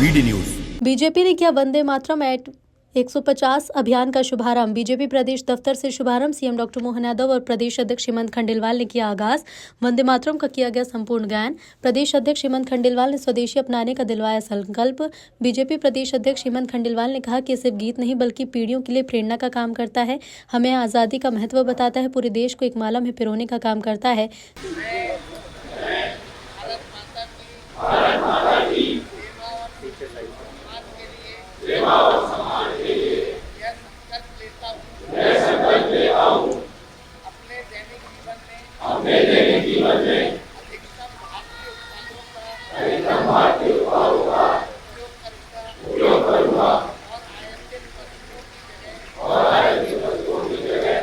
BD news. BJP ने किया Vande Mataram eight 150 अभियान का शुभारंभ। बीजेपी प्रदेश दफ्तर से शुभारंभ। सीएम डॉक्टर मोहन यादव और प्रदेश अध्यक्ष हेमंत खंडेलवाल ने किया आगाज। वंदे मातरम का किया गया संपूर्ण गायन। प्रदेश अध्यक्ष हेमंत खंडेलवाल ने स्वदेशी अपनाने का दिलवाया संकल्प। बीजेपी प्रदेश अध्यक्ष हेमंत खंडेलवाल ने कहा कि सिर्फ गीत नहीं बल्कि पीढ़ियों के लिए प्रेरणा का काम करता है, हमें आज़ादी का महत्व बताता है, पूरे देश को एक माला में पिरोने का काम करता है। अपने दैनिक जीवन में अधिकतम भारतीय उत्पादों का उपयोग करूंगा और आयातित वस्तुओं की जगह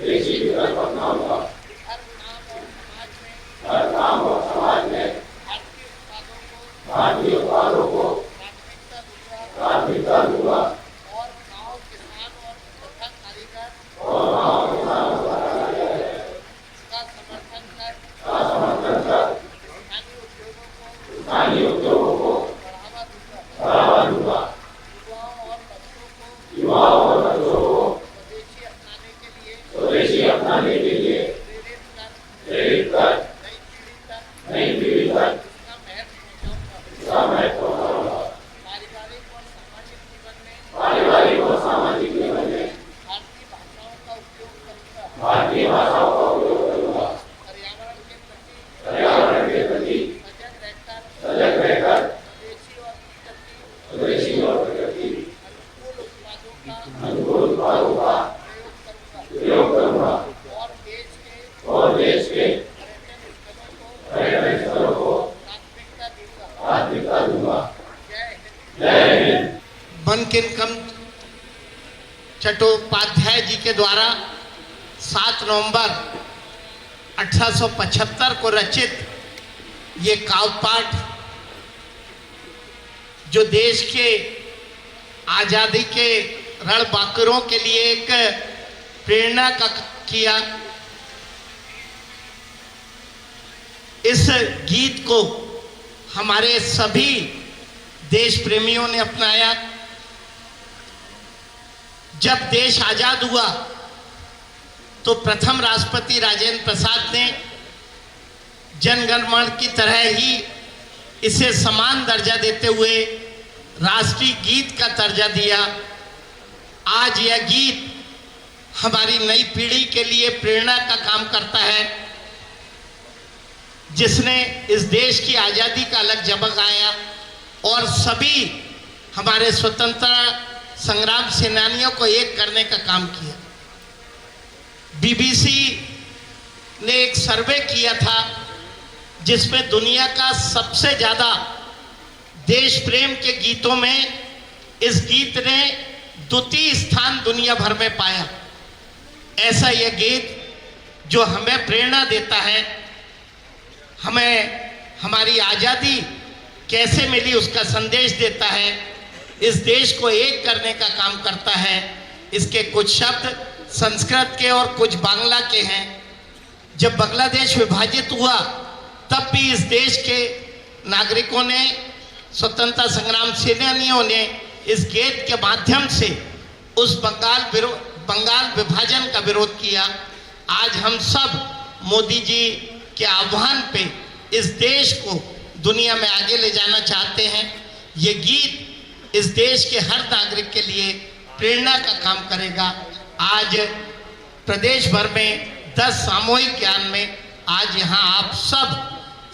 देशी विकल्प अपनाऊंगा। हर काम और समाज में भारतीय उत्पादों को प्राथमिकता दूंगा और गाँव किसान और स्थानीय उद्योगों को बढ़ावा दूंगा। युवाओं और बच्चों को स्वदेशी अपनाने के लिए प्रेरित कर नई पीढ़ी तक इसका महत्व पहुंचाऊंगा। पारिवारिक और सामाजिक जीवन में भारतीय भाषाओं का उपयोग करूंगा। पर्यावरण के प्रति सजग रहकर स्वदेशी और प्रकृति अनुकूल उत्पादों का प्रयोग करूंगा और देश के पर्यटन स्थलों को प्राथमिकता दूंगा। जय हिंद। बंकिम चट्टोपाध्याय जी के द्वारा 7 नवंबर 1875 को रचित ये काव्यपाठ जो देश के आज़ादी के रणबांकुरों के लिए एक प्रेरणा का किया, इस गीत को हमारे सभी देश प्रेमियों ने अपनाया। जब देश आजाद हुआ तो प्रथम राष्ट्रपति राजेंद्र प्रसाद ने जनगण मन की तरह ही इसे समान दर्जा देते हुए राष्ट्रीय गीत का दर्जा दिया। आज यह गीत हमारी नई पीढ़ी के लिए प्रेरणा का काम करता है, जिसने इस देश की आज़ादी का अलग झलक आया और सभी हमारे स्वतंत्रता संग्राम सेनानियों को एक करने का काम किया। बीबीसी ने एक सर्वे किया था जिसमें दुनिया का सबसे ज़्यादा देश प्रेम के गीतों में इस गीत ने द्वितीय स्थान दुनिया भर में पाया। ऐसा यह गीत जो हमें प्रेरणा देता है, हमें हमारी आज़ादी कैसे मिली उसका संदेश देता है, इस देश को एक करने का काम करता है। इसके कुछ शब्द संस्कृत के और कुछ बांग्ला के हैं। जब बांग्लादेश विभाजित हुआ तब भी इस देश के नागरिकों ने, स्वतंत्रता संग्राम सेनानियों ने इस गीत के माध्यम से उस बंगाल विभाजन का विरोध किया। आज हम सब मोदी जी के आह्वान पे इस देश को दुनिया में आगे ले जाना चाहते हैं। ये गीत इस देश के हर नागरिक के लिए प्रेरणा का काम करेगा। आज प्रदेश भर में 10 सामूहिक ज्ञान में आज यहाँ आप सब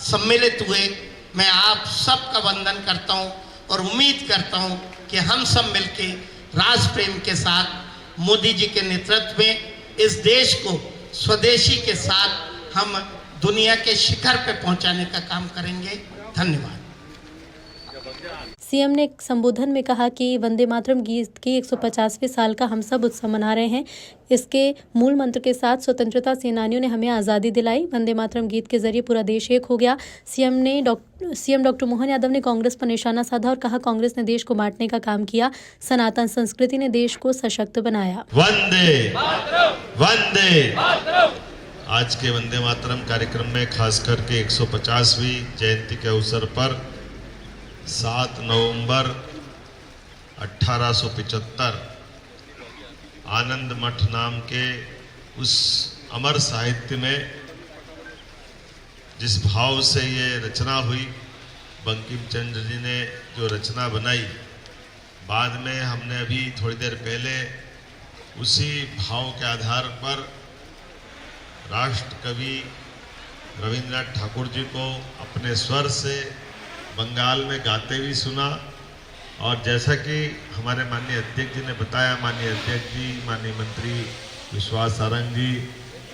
सम्मिलित हुए। मैं आप सब का वंदन करता हूँ और उम्मीद करता हूँ कि हम सब मिलके राष्ट्र प्रेम के साथ मोदी जी के नेतृत्व में इस देश को स्वदेशी के साथ हम दुनिया के शिखर पे पहुँचाने का काम करेंगे। धन्यवाद। सीएम ने एक संबोधन में कहा कि वंदे मातरम गीत के 150वें साल का हम सब उत्सव मना रहे हैं। इसके मूल मंत्र के साथ स्वतंत्रता सेनानियों ने हमें आज़ादी दिलाई। वंदे मातरम गीत के जरिए पूरा देश एक हो गया। सीएम डॉक्टर मोहन यादव ने कांग्रेस पर निशाना साधा और कहा, कांग्रेस ने देश को बांटने का काम किया, सनातन संस्कृति ने देश को सशक्त बनाया। वंदे वंदे। आज के वंदे मातरम कार्यक्रम में खास करके 150वीं जयंती के अवसर पर 7 नवंबर 1875 आनंद मठ नाम के उस अमर साहित्य में जिस भाव से ये रचना हुई, बंकिम चंद्र जी ने जो रचना बनाई, बाद में हमने अभी थोड़ी देर पहले उसी भाव के आधार पर राष्ट्र कवि रविंद्रनाथ ठाकुर जी को अपने स्वर से बंगाल में गाते भी सुना। और जैसा कि हमारे माननीय अध्यक्ष जी ने बताया, माननीय अध्यक्ष जी, माननीय मंत्री विश्वास सारंग जी,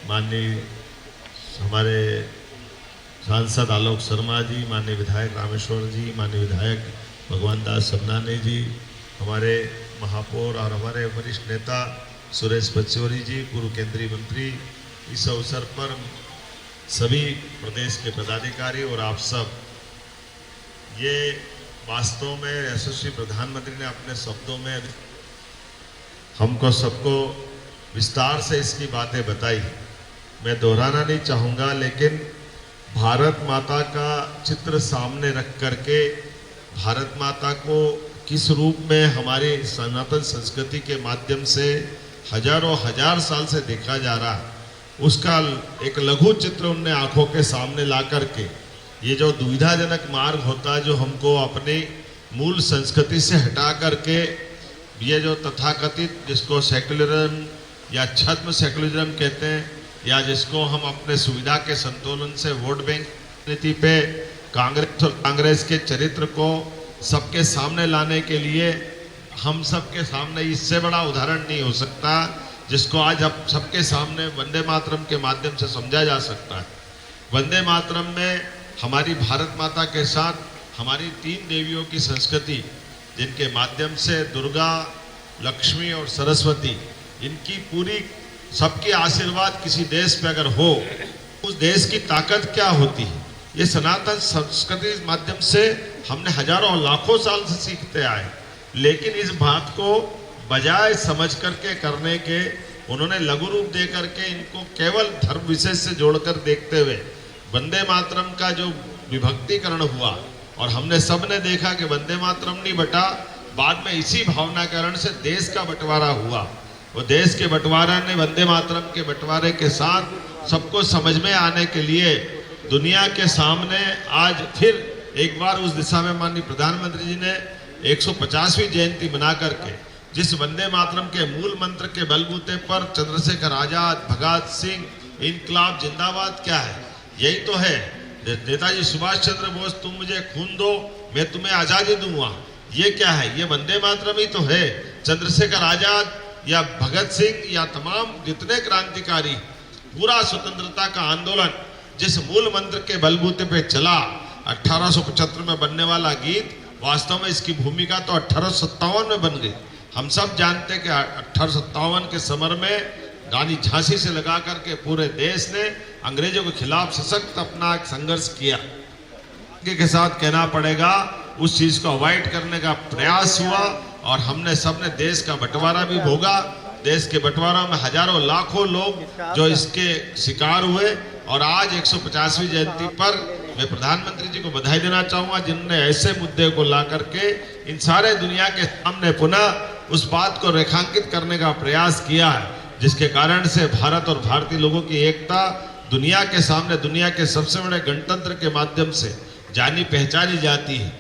माननीय हमारे सांसद आलोक शर्मा जी, माननीय विधायक रामेश्वर जी, माननीय विधायक भगवान दास सबनानी जी, हमारे महापौर और हमारे वरिष्ठ नेता सुरेश पचौरी जी, पूर्व केंद्रीय मंत्री, इस अवसर पर सभी प्रदेश के पदाधिकारी और आप सब, ये वास्तव में यशस्वी प्रधानमंत्री ने अपने शब्दों में हमको सबको विस्तार से इसकी बातें बताई। मैं दोहराना नहीं चाहूँगा, लेकिन भारत माता का चित्र सामने रख करके भारत माता को किस रूप में हमारी सनातन संस्कृति के माध्यम से हजारों हजार साल से देखा जा रहा है, उसका एक लघु चित्र उनने आंखों के सामने ला करके, ये जो दुविधाजनक मार्ग होता है जो हमको अपनी मूल संस्कृति से हटा करके ये जो तथाकथित जिसको सेक्युलरिज्म या छद्म सेक्युलरिज्म कहते हैं, या जिसको हम अपने सुविधा के संतुलन से वोट बैंक नीति पे कांग्रेस के चरित्र को सबके सामने लाने के लिए हम सबके सामने इससे बड़ा उदाहरण नहीं हो सकता जिसको आज अब सबके सामने वंदे मातरम के माध्यम से समझा जा सकता है। वंदे मातरम में हमारी भारत माता के साथ हमारी 3 देवियों की संस्कृति, जिनके माध्यम से दुर्गा, लक्ष्मी और सरस्वती, इनकी पूरी सबके आशीर्वाद किसी देश पे अगर हो, उस देश की ताकत क्या होती है, ये सनातन संस्कृति माध्यम से हमने हजारों लाखों साल से सीखते आए। लेकिन इस बात को बजाय समझ करके करने के उन्होंने लघु रूप दे करके इनको केवल धर्म विशेष से जोड़कर देखते हुए वंदे मातरम का जो विभक्तिकरण हुआ, और हमने सबने देखा कि वंदे मातरम नहीं बटा, बाद में इसी भावना कारण से देश का बंटवारा हुआ। वो देश के बंटवारा ने वंदे मातरम के बंटवारे के साथ सबको समझ में आने के लिए दुनिया के सामने आज फिर एक बार उस दिशा में माननीय प्रधानमंत्री जी ने 150वीं जयंती बना करके जिस वंदे मातरम के मूल मंत्र के बलबूते पर चंद्रशेखर आजाद, भगत सिंह, इनकलाब जिंदाबाद क्या है, यही तो है। नेताजी सुभाष चंद्र बोस, तुम मुझे खून दो मैं तुम्हें आजादी दूंगा, ये क्या है, ये वंदे मातरम ही तो है। चंद्रशेखर आजाद या भगत सिंह या तमाम जितने क्रांतिकारी, पूरा स्वतंत्रता का आंदोलन जिस मूल मंत्र के बलबूते पे चला, 1875 में बनने वाला गीत, वास्तव में इसकी भूमिका तो 1857 में बन गई। हम सब जानते कि 1857 के समर में रानी झांसी से लगा करके पूरे देश ने अंग्रेजों के खिलाफ सशक्त अपना एक संघर्ष किया। के साथ कहना पड़ेगा उस चीज को अवॉइड करने का प्रयास हुआ, और हमने सबने देश का बंटवारा भी भोगा। देश के बंटवारा में हजारों लाखों लोग जो इसके शिकार हुए, और आज 150वीं जयंती पर मैं प्रधानमंत्री जी को बधाई देना चाहूँगा जिन्होंने ऐसे मुद्दे को ला करके इन सारे दुनिया के सामने पुनः उस बात को रेखांकित करने का प्रयास किया है, जिसके कारण से भारत और भारतीय लोगों की एकता दुनिया के सामने, दुनिया के सबसे बड़े गणतंत्र के माध्यम से जानी पहचानी जाती है।